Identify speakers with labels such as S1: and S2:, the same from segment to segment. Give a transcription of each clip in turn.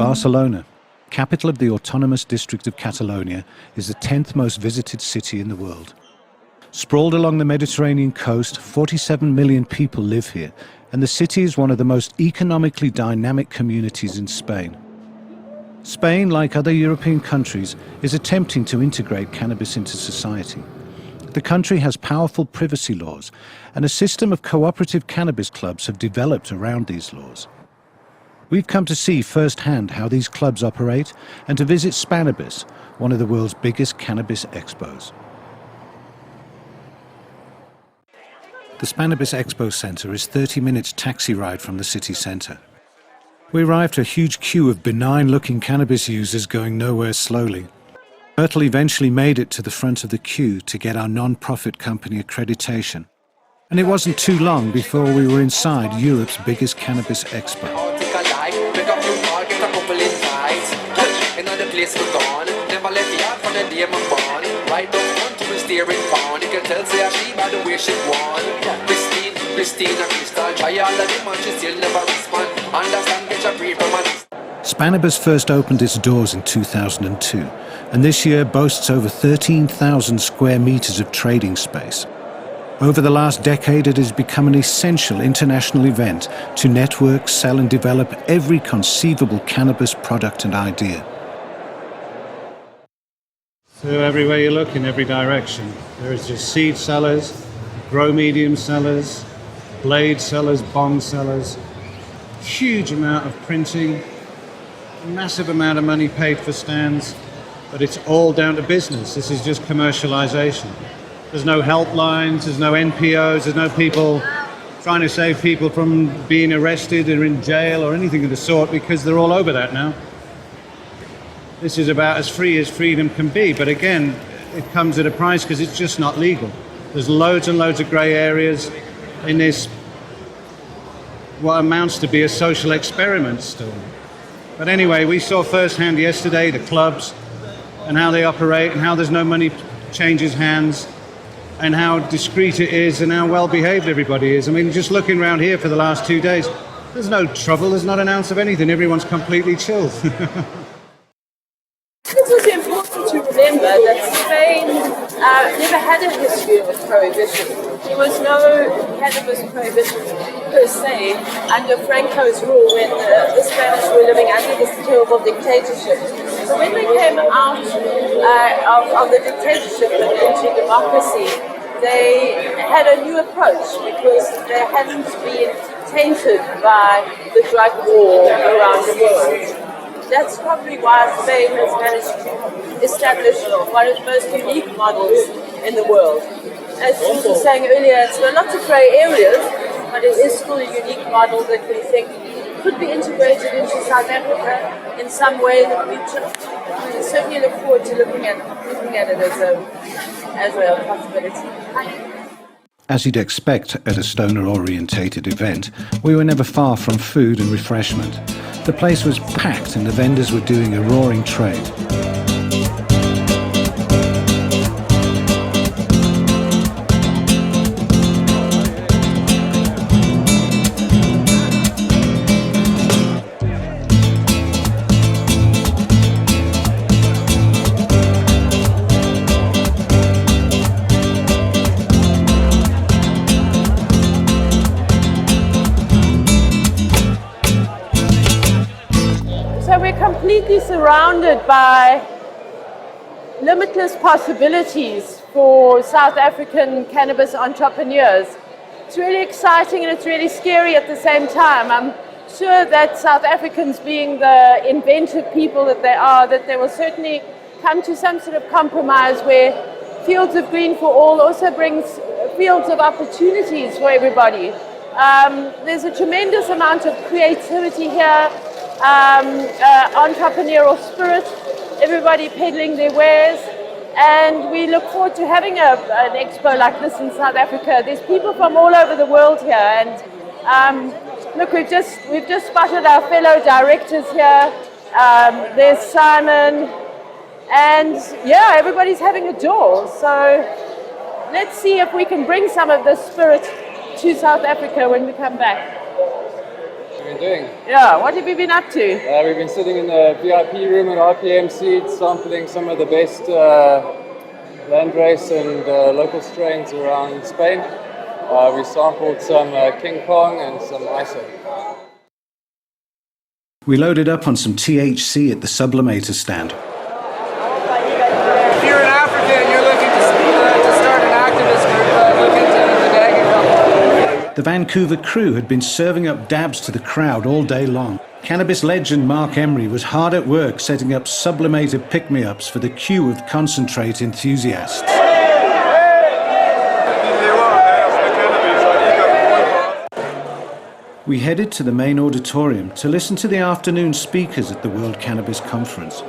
S1: Barcelona, capital of the autonomous district of Catalonia, is the 10th most visited city in the world. Sprawled along the Mediterranean coast, 47 million people live here, and the city is one of the most economically dynamic communities in Spain. Spain, like other European countries, is attempting to integrate cannabis into society. The country has powerful privacy laws, and a system of cooperative cannabis clubs have developed around these laws. We've come to see firsthand how these clubs operate and to visit Spannabis, one of the world's biggest cannabis expos. The Spannabis Expo Centre is 30 minutes taxi ride from the city centre. We arrived to a huge queue of benign-looking cannabis users going nowhere slowly. Myrtle eventually made it to the front of the queue to get our non-profit company accreditation. And it wasn't too long before we were inside Europe's biggest cannabis expo. Spannabis first opened its doors in 2002, and this year boasts over 13,000 square meters of trading space. Over the last decade, it has become an essential international event to network, sell and develop every conceivable cannabis product and idea. So everywhere you look, in every direction, there is just seed sellers, grow medium sellers, blade sellers, bong sellers, huge amount of printing, massive amount of money paid for stands, but it's all down to business. This is just commercialization. There's no helplines, there's no NPOs, there's no people trying to save people from being arrested or in jail or anything of the sort, because they're all over that now. This is about as free as freedom can be, but again, it comes at a price because it's just not legal. There's loads and loads of grey areas in this, what amounts to be a social experiment still. But anyway, we saw firsthand yesterday the clubs and how they operate and how there's no money changes hands and how discreet it is and how well behaved everybody is. I mean, just looking around here for the last 2 days, there's no trouble, there's not an ounce of anything, everyone's completely chilled.
S2: It's also important to remember that Spain never had a history of prohibition. There was no cannabis prohibition per se under Franco's rule when the Spanish were living under this terrible dictatorship. So when they came out of the dictatorship and into democracy, they had a new approach because they hadn't been tainted by the drug war around the world. That's probably why Spain has managed to establish one of the most unique models in the world. As you were saying earlier, there are lots of grey areas, but it is still a unique model that we think could be integrated into South Africa in some way in the future. We certainly look forward to looking at it as a possibility.
S1: As you'd expect at a stoner-orientated event, we were never far from food and refreshment. The place was packed and the vendors were doing a roaring trade.
S2: Completely surrounded by limitless possibilities for South African cannabis entrepreneurs. It's really exciting and it's really scary at the same time. I'm sure that South Africans, being the inventive people that they are, that they will certainly come to some sort of compromise where Fields of Green for All also brings fields of opportunities for everybody. There's a tremendous amount of creativity here. Entrepreneurial spirit, everybody peddling their wares, and we look forward to having an expo like this in South Africa. There's people from all over the world here, and look, we've just spotted our fellow directors here. There's Simon, and yeah, everybody's having a jaw. So let's see if we can bring some of this spirit to South Africa when we come back.
S3: been doing?
S2: Yeah, what have you been up to?
S3: We've been sitting in the VIP room at RPM Seeds, sampling some of the best landrace and local strains around Spain. We sampled some King Kong and some ISO.
S1: We loaded up on some THC at the Sublimator stand.
S3: If you're in Africa and you're looking to start an activist group, look into the Dagga Couple.
S1: The Vancouver crew had been serving up dabs to the crowd all day long. Cannabis legend Marc Emery was hard at work setting up Sublimator pick-me-ups for the queue of concentrate enthusiasts. We headed to the main auditorium to listen to the afternoon speakers at the World Cannabis Conference.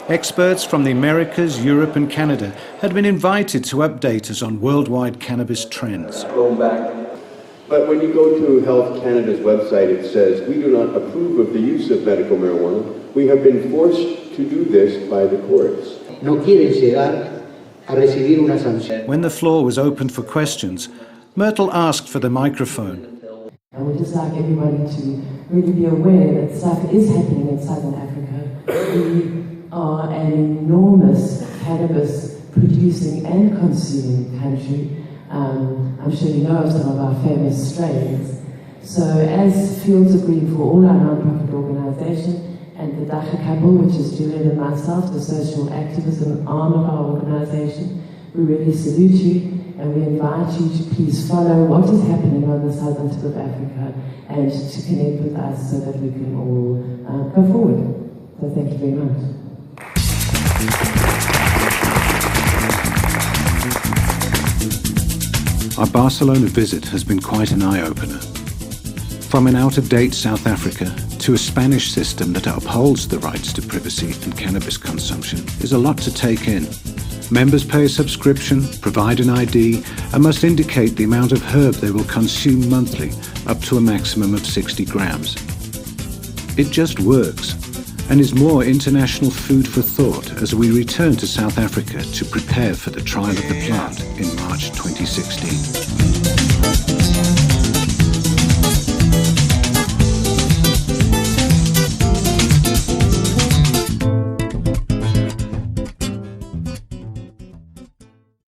S1: Experts from the Americas, Europe and Canada had been invited to update us on worldwide cannabis trends.
S4: But when you go to Health Canada's website, it says, we do not approve of the use of medical marijuana. We have been forced to do this by the courts.
S5: No quieren llegar a recibir una sanción.
S1: When the floor was opened for questions, Myrtle asked for the microphone.
S6: I would just like everybody to really be aware that stuff is happening in Southern Africa. We are an enormous cannabis producing and consuming country. I'm sure you know of some of our famous strains. So as Fields of Green for all our non-profit organisation and the Dagga Couple, which is Julian and myself, the social activism arm of our organisation, we really salute you. And we invite you to please follow what is happening on the southern tip of Africa and to connect with us so that we can all go forward. So thank you very much.
S1: Our Barcelona visit has been quite an eye-opener. From an out-of-date South Africa to a Spanish system that upholds the rights to privacy and cannabis consumption is a lot to take in. Members pay a subscription, provide an ID, and must indicate the amount of herb they will consume monthly, up to a maximum of 60 grams. It just works, and is more international food for thought as we return to South Africa to prepare for the trial of the plant in March 2016.